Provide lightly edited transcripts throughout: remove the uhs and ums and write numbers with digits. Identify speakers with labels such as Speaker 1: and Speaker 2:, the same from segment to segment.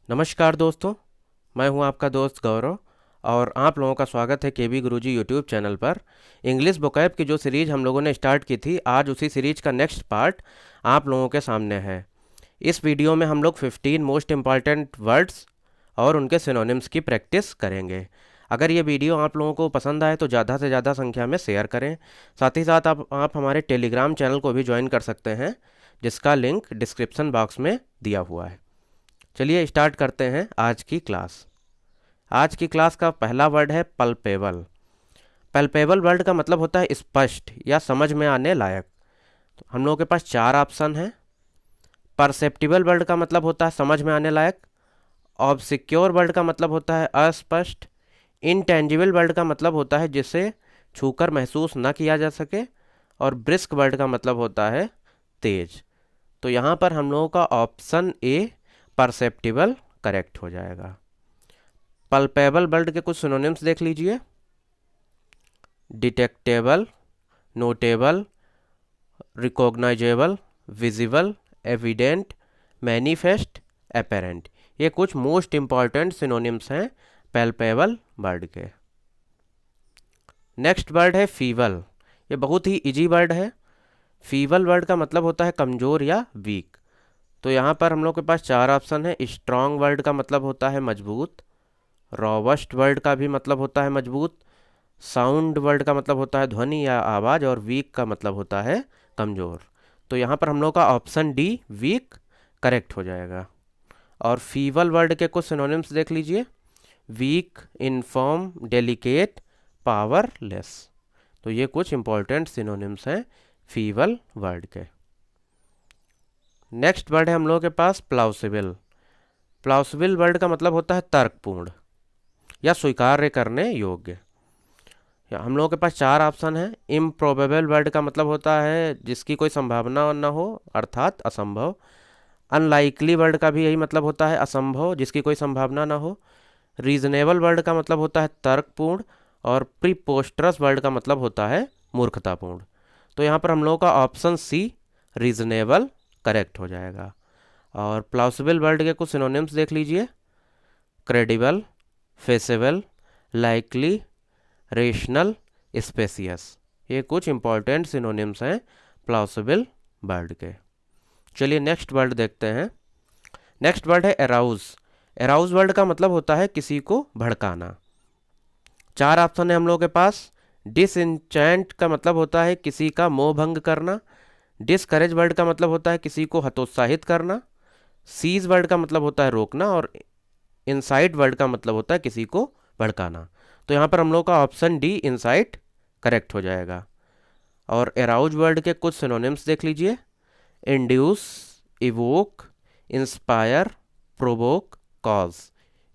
Speaker 1: नमस्कार दोस्तों, मैं हूं आपका दोस्त गौरव और आप लोगों का स्वागत है केबी गुरुजी यूट्यूब चैनल पर। इंग्लिश बुकैब की जो सीरीज़ हम लोगों ने स्टार्ट की थी, आज उसी सीरीज का नेक्स्ट पार्ट आप लोगों के सामने है। इस वीडियो में हम लोग 15 मोस्ट इम्पॉर्टेंट वर्ड्स और उनके सिनोनिम्स की प्रैक्टिस करेंगे। अगर ये वीडियो आप लोगों को पसंद आए तो ज़्यादा से ज़्यादा संख्या में शेयर करें। साथ ही साथ आप हमारे टेलीग्राम चैनल को भी ज्वाइन कर सकते हैं, जिसका लिंक डिस्क्रिप्शन बॉक्स में दिया हुआ है। चलिए स्टार्ट करते हैं आज की क्लास। आज की क्लास का पहला वर्ड है पल्पेबल। पल्पेबल वर्ड का मतलब होता है स्पष्ट या समझ में आने लायक। तो हम लोगों के पास चार ऑप्शन हैं। परसेप्टिबल वर्ड का मतलब होता है समझ में आने लायक। ऑब्सिक्योर वर्ड का मतलब होता है अस्पष्ट। इनटेंजिबल वर्ड का मतलब होता है जिसे छूकर महसूस न किया जा सके। और ब्रिस्क वर्ड का मतलब होता है तेज। तो यहाँ पर हम लोगों का ऑप्शन ए परसेप्टिबल करेक्ट हो जाएगा। पल्पेबल वर्ड के कुछ सिनोनिम्स देख लीजिए। Detectable, notable, recognisable, visible, evident, manifest, apparent. ये कुछ मोस्ट इंपॉर्टेंट सिनोनिम्स हैं पल्पेबल वर्ड के। नेक्स्ट वर्ड है फीबल। ये बहुत ही इजी वर्ड है। फीबल वर्ड का मतलब होता है कमज़ोर या वीक। तो यहाँ पर हम लोग के पास चार ऑप्शन है। स्ट्रॉन्ग वर्ड का मतलब होता है मजबूत। रॉबस्ट वर्ड का भी मतलब होता है मजबूत। साउंड वर्ड का मतलब होता है ध्वनि या आवाज़। और वीक का मतलब होता है कमज़ोर। तो यहाँ पर हम लोग का ऑप्शन डी वीक करेक्ट हो जाएगा। और फीबल वर्ड के कुछ सिनोनिम्स देख लीजिए। Weak, infirm, delicate, powerless. तो ये कुछ इंपॉर्टेंट सिनोनिम्स हैं फीबल वर्ड के। नेक्स्ट वर्ड है हम लोगों के पास प्लाउसिबल। प्लाउसिबल वर्ड का मतलब होता है तर्कपूर्ण या स्वीकार्य करने योग्य। हम लोगों के पास चार ऑप्शन है। इम्प्रोबेबल वर्ड का मतलब होता है जिसकी कोई संभावना न हो, अर्थात असंभव। अनलाइकली वर्ड का भी यही मतलब होता है असंभव, जिसकी कोई संभावना न हो। रीजनेबल वर्ड का मतलब होता है तर्कपूर्ण। और प्रीपोस्टरस वर्ड का मतलब होता है मूर्खतापूर्ण। तो यहाँ पर हम लोगों का ऑप्शन सी रीजनेबल करेक्ट हो जाएगा। और प्लाउसिबल वर्ड के कुछ सिनोनिम्स देख लीजिए। Credible, feasible, likely, rational, specious. ये कुछ इंपॉर्टेंट सिनोनिम्स हैं प्लाउसिबल वर्ड के। चलिए नेक्स्ट वर्ड देखते हैं। नेक्स्ट वर्ड है एराउज। एराउज वर्ड का मतलब होता है किसी को भड़काना। चार ऑप्शन है हम लोगों के पास। डिसइंचेंट का मतलब होता है किसी का मोह भंग करना। डिस्करेज वर्ड का मतलब होता है किसी को हतोत्साहित करना। सीज वर्ड का मतलब होता है रोकना। और इंसाइट वर्ड का मतलब होता है किसी को भड़काना। तो यहाँ पर हम लोग का ऑप्शन डी इंसाइट करेक्ट हो जाएगा। और एराउज वर्ड के कुछ सिनोनिम्स देख लीजिए। Induce, evoke, inspire, provoke, cause.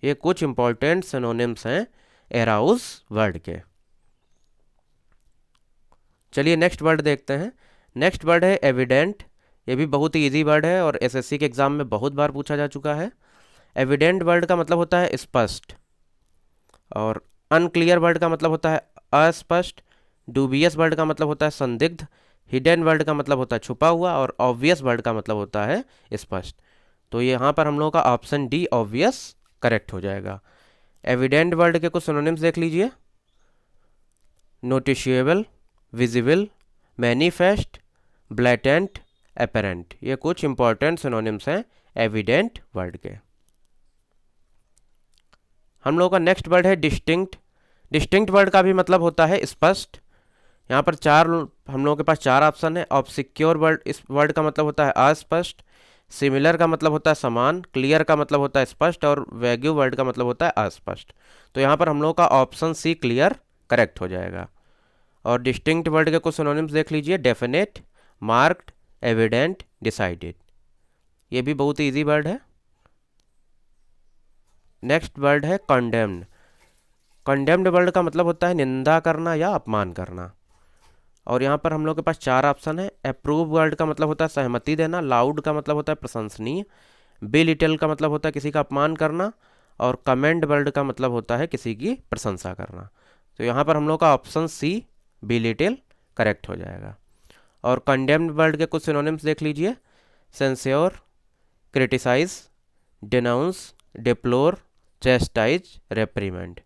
Speaker 1: ये कुछ इंपॉर्टेंट सिनोनिम्स हैं एराउज वर्ड के। चलिए नेक्स्ट वर्ड देखते हैं। नेक्स्ट वर्ड है एविडेंट। ये भी बहुत ही इजी वर्ड है और एसएससी के एग्जाम में बहुत बार पूछा जा चुका है। एविडेंट वर्ड का मतलब होता है स्पष्ट। और अनक्लियर वर्ड का मतलब होता है अस्पष्ट। डूबियस वर्ड का मतलब होता है संदिग्ध। हिडन वर्ड का मतलब होता है छुपा हुआ। और ऑब्वियस वर्ड का मतलब होता है स्पष्ट। तो यहाँ पर हम लोगों का ऑप्शन डी ऑब्वियस करेक्ट हो जाएगा। एविडेंट वर्ड के कुछ सिनोनिम्स देख लीजिए। नोटिशिएबल, विजिबल, मैनिफेस्ट, ब्लैटेंट, एपेरेंट। ये कुछ इंपॉर्टेंट सिनोनिम्स हैं एविडेंट वर्ड के। हम लोगों का नेक्स्ट वर्ड है डिस्टिंक्ट। डिस्टिंक्ट वर्ड का भी मतलब होता है स्पष्ट। यहाँ पर हम लोगों के पास चार ऑप्शन है। ऑब्सिक्योर वर्ड, इस वर्ड का मतलब होता है अस्पष्ट। सिमिलर का मतलब होता है समान। क्लियर का मतलब होता है स्पष्ट। और वैग्यू वर्ड का मतलब होता है अस्पष्ट। तो यहाँ पर हम लोगों का ऑप्शन सी क्लियर करेक्ट हो जाएगा। और डिस्टिंक्ट वर्ड के कुछ सिनोनिम्स देख लीजिए। Definite, marked, evident, decided. ये भी बहुत ही ईजी वर्ड है। नेक्स्ट वर्ड है कंडेम्ड। कंडेम्ड वर्ड का मतलब होता है निंदा करना या अपमान करना। और यहाँ पर हम लोग के पास चार ऑप्शन है। अप्रूव वर्ड का मतलब होता है सहमति देना। लाउड का मतलब होता है प्रशंसनीय। बिलिटल का मतलब होता है किसी का अपमान करना। और कमेंड वर्ड का मतलब होता है किसी की प्रशंसा करना। तो यहाँ पर हम लोग का ऑप्शन सी बिलिटल करेक्ट हो जाएगा। और कंडेम्ड वर्ड के कुछ सिनोनिम्स देख लीजिए। Censure, criticise, denounce, deplore, chastise, reprimand.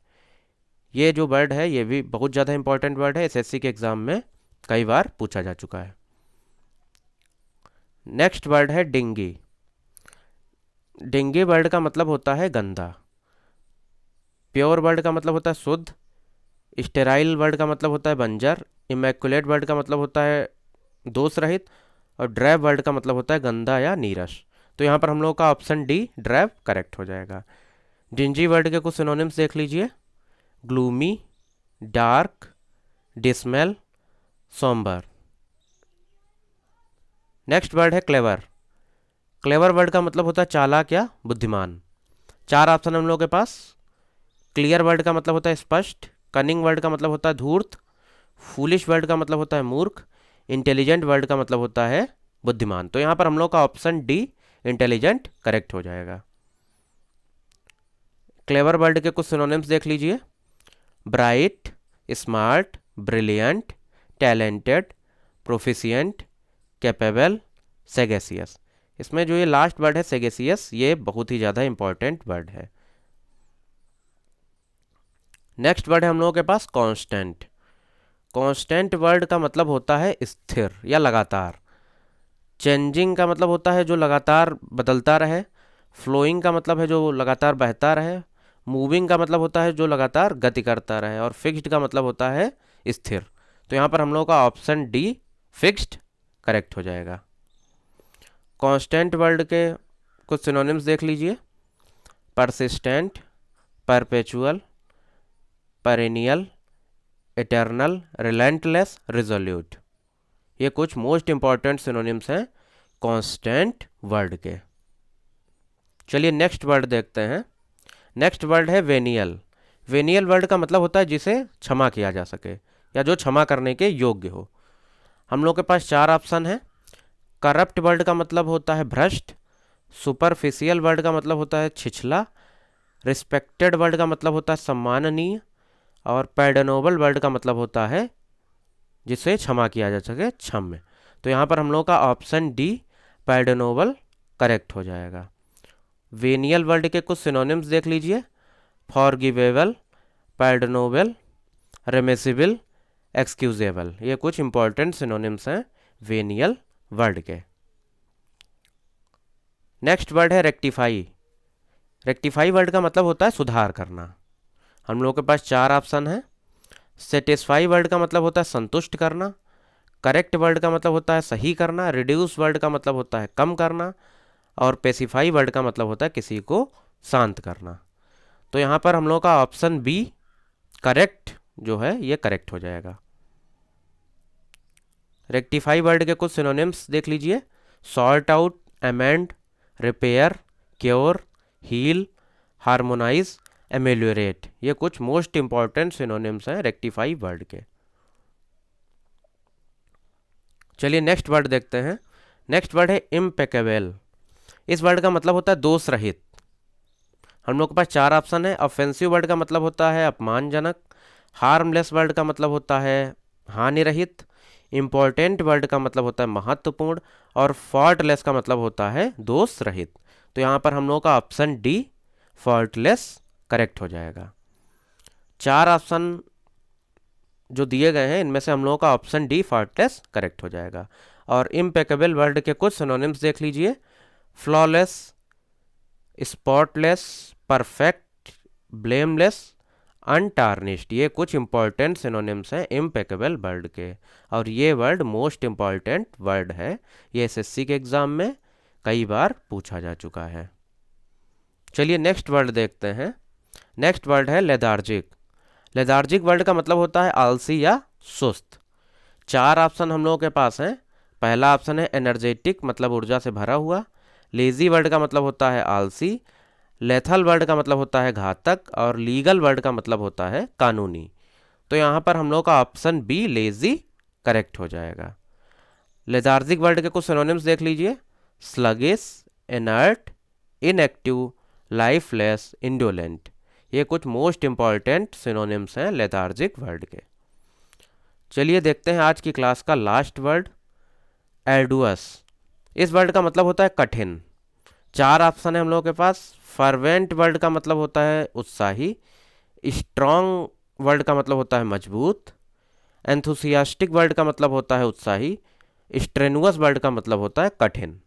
Speaker 1: ये जो वर्ड है ये भी बहुत ज़्यादा इंपॉर्टेंट वर्ड है, एसएससी के एग्ज़ाम में कई बार पूछा जा चुका है। नेक्स्ट वर्ड है डिंगी। डिंगी वर्ड का मतलब होता है गंदा। प्योर वर्ड का मतलब होता है शुद्ध। स्टेराइल वर्ड का मतलब होता है बंजर। इमैकुलेट वर्ड का मतलब होता है दोष रहित। और ड्रैब वर्ड का मतलब होता है गंदा या नीरस। तो यहाँ पर हम लोगों का ऑप्शन डी ड्रैब करेक्ट हो जाएगा। डिंजी वर्ड के कुछ सिनोनिम्स देख लीजिए। Gloomy, dark, dismal, sombre. Next word है क्लेवर। क्लेवर वर्ड का मतलब होता है चालाक या बुद्धिमान। चार ऑप्शन हम लोगों के पास। क्लियर वर्ड का मतलब होता है स्पष्ट। कनिंग वर्ड का मतलब होता है धूर्त। फूलिश वर्ड का मतलब होता है मूर्ख। इंटेलिजेंट वर्ड का मतलब होता है बुद्धिमान। तो यहाँ पर हम लोग का ऑप्शन डी इंटेलिजेंट करेक्ट हो जाएगा। क्लेवर वर्ड के कुछ सिनोनिम्स देख लीजिए। Bright, smart, brilliant, talented, proficient, capable, sagacious. इसमें जो ये लास्ट वर्ड है सेगेसियस, ये बहुत ही ज़्यादा इंपॉर्टेंट वर्ड है। नेक्स्ट वर्ड है हम लोगों के पास कांस्टेंट। कांस्टेंट वर्ड का मतलब होता है स्थिर या लगातार। चेंजिंग का मतलब होता है जो लगातार बदलता रहे। फ्लोइंग का मतलब है जो लगातार बहता रहे। मूविंग का मतलब होता है जो लगातार गति करता रहे। और फिक्स्ड का मतलब होता है स्थिर। तो यहाँ पर हम लोगों का ऑप्शन डी फिक्स्ड करेक्ट हो जाएगा। कांस्टेंट वर्ड के कुछ सिनोनिम्स देख लीजिए। Persistent, perpetual, perennial, eternal, relentless, resolute. ये कुछ मोस्ट इंपॉर्टेंट सिनोनिम्स हैं कांस्टेंट वर्ड के। चलिए नेक्स्ट वर्ड देखते हैं। नेक्स्ट वर्ड है वेनियल। वेनियल वर्ड का मतलब होता है जिसे क्षमा किया जा सके या जो क्षमा करने के योग्य हो। हम लोग के पास चार ऑप्शन है। करप्ट वर्ड का मतलब होता है भ्रष्ट। सुपरफिशियल वर्ड का मतलब होता है छिछला। रिस्पेक्टेड वर्ड का मतलब होता है सम्माननीय। और पैडनोबल वर्ड का मतलब होता है जिसे क्षमा किया जा सके, क्षम्य। तो यहाँ पर हम लोग का ऑप्शन डी पैडनोबल करेक्ट हो जाएगा। वेनियल वर्ड के कुछ सिनोनिम्स देख लीजिए। Forgivable, pardonable, remissible, excusable. ये कुछ इंपॉर्टेंट सिनोनिम्स हैं वेनियल वर्ड के। नेक्स्ट वर्ड है रेक्टिफाई। रेक्टिफाई वर्ड का मतलब होता है सुधार करना। हम लोगों के पास चार ऑप्शन है। सेटिस्फाई वर्ड का मतलब होता है संतुष्ट करना। करेक्ट वर्ड का मतलब होता है सही करना। रिड्यूस वर्ड का मतलब होता है कम करना। और पेसिफाई वर्ड का मतलब होता है किसी को शांत करना। तो यहाँ पर हम लोग का ऑप्शन बी करेक्ट जो है ये करेक्ट हो जाएगा। रेक्टिफाई वर्ड के कुछ सिनोनिम्स देख लीजिए। Sort out, amend, repair, cure, heal, harmonise, ameliorate. ये कुछ मोस्ट इंपॉर्टेंट सिनोनिम्स हैं रेक्टिफाई वर्ड के। चलिए नेक्स्ट वर्ड देखते हैं। नेक्स्ट वर्ड है इम्पेकेबल। इस वर्ड का मतलब होता है दोष रहित। हम लोग के पास चार ऑप्शन है। ऑफेंसिव वर्ड का मतलब होता है अपमानजनक। हार्मलेस वर्ड का मतलब होता है हानि रहित। इम्पोर्टेंट वर्ड का मतलब होता है महत्वपूर्ण। और फॉल्टलेस का मतलब होता है दोष रहित। तो यहाँ पर हम लोग का ऑप्शन डी फॉल्टलेस करेक्ट हो जाएगा। चार ऑप्शन जो दिए गए हैं इनमें से हम लोगों का ऑप्शन डी फॉल्टलेस करेक्ट हो जाएगा। और इम्पेकेबल वर्ड के कुछ सिनोनिम्स देख लीजिए। Flawless, spotless, perfect, blameless, untarnished. ये कुछ इंपॉर्टेंट सिनोनिम्स हैं इम्पेकेबल वर्ड के। और ये वर्ड मोस्ट इंपॉर्टेंट वर्ड है। ये एसएससी के एग्ज़ाम में कई बार पूछा जा चुका है। चलिए नेक्स्ट वर्ड देखते हैं। नेक्स्ट वर्ड है लेथार्जिक। लेथार्जिक वर्ड का मतलब होता है आलसी या सुस्त। चार ऑप्शन हम लोगों के पास हैं। पहला ऑप्शन है एनर्जेटिक, मतलब ऊर्जा से भरा हुआ। लेजी वर्ड का मतलब होता है आलसी। लेथल वर्ड का मतलब होता है घातक। और लीगल वर्ड का मतलब होता है कानूनी। तो यहाँ पर हम लोग का ऑप्शन बी लेजी करेक्ट हो जाएगा। लेथार्जिक वर्ड के कुछ सिनोनिम्स देख लीजिए। Sluggish, inert, inactive, lifeless, indolent. ये कुछ मोस्ट इंपॉर्टेंट सिनोनिम्स हैं लेथार्जिक वर्ड के। चलिए देखते हैं आज की क्लास का लास्ट वर्ड, एर्डुअस। इस वर्ड का मतलब होता है कठिन। 4 ऑप्शन है हम लोगों के पास। फर्वेंट वर्ड का मतलब होता है उत्साही, स्ट्रॉन्ग वर्ड का मतलब होता है मजबूत, एंथुसियास्टिक वर्ड का मतलब होता है उत्साही, स्ट्रेनुअस वर्ड का मतलब होता है कठिन।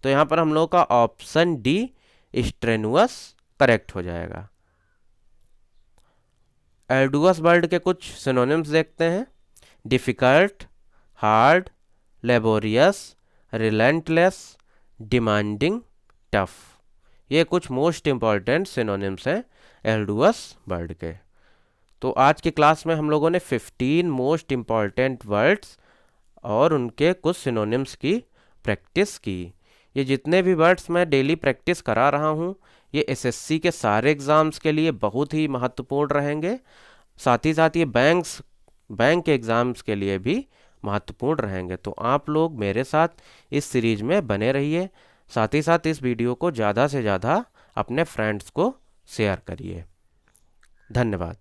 Speaker 1: तो यहाँ पर हम लोग का ऑप्शन डी स्ट्रेनुअस करेक्ट हो जाएगा। अर्डुअस वर्ड के कुछ सिनोनिम्स देखते हैं। Difficult, hard, laborious, relentless, demanding, tough. ये कुछ मोस्ट इम्पॉर्टेंट सिनोनिम्स हैं अर्डुअस वर्ड के। तो आज की क्लास में हम लोगों ने 15 मोस्ट इम्पॉर्टेंट वर्ड्स और उनके कुछ सिनोनिम्स की प्रैक्टिस की। ये जितने भी वर्ड्स मैं डेली प्रैक्टिस करा रहा हूँ ये एसएससी के सारे एग्ज़ाम्स के लिए बहुत ही महत्वपूर्ण रहेंगे। साथ ही साथ ये बैंक के एग्ज़ाम्स के लिए भी महत्वपूर्ण रहेंगे। तो आप लोग मेरे साथ इस सीरीज में बने रहिए। साथ ही साथ इस वीडियो को ज़्यादा से ज़्यादा अपने फ्रेंड्स को शेयर करिए। धन्यवाद।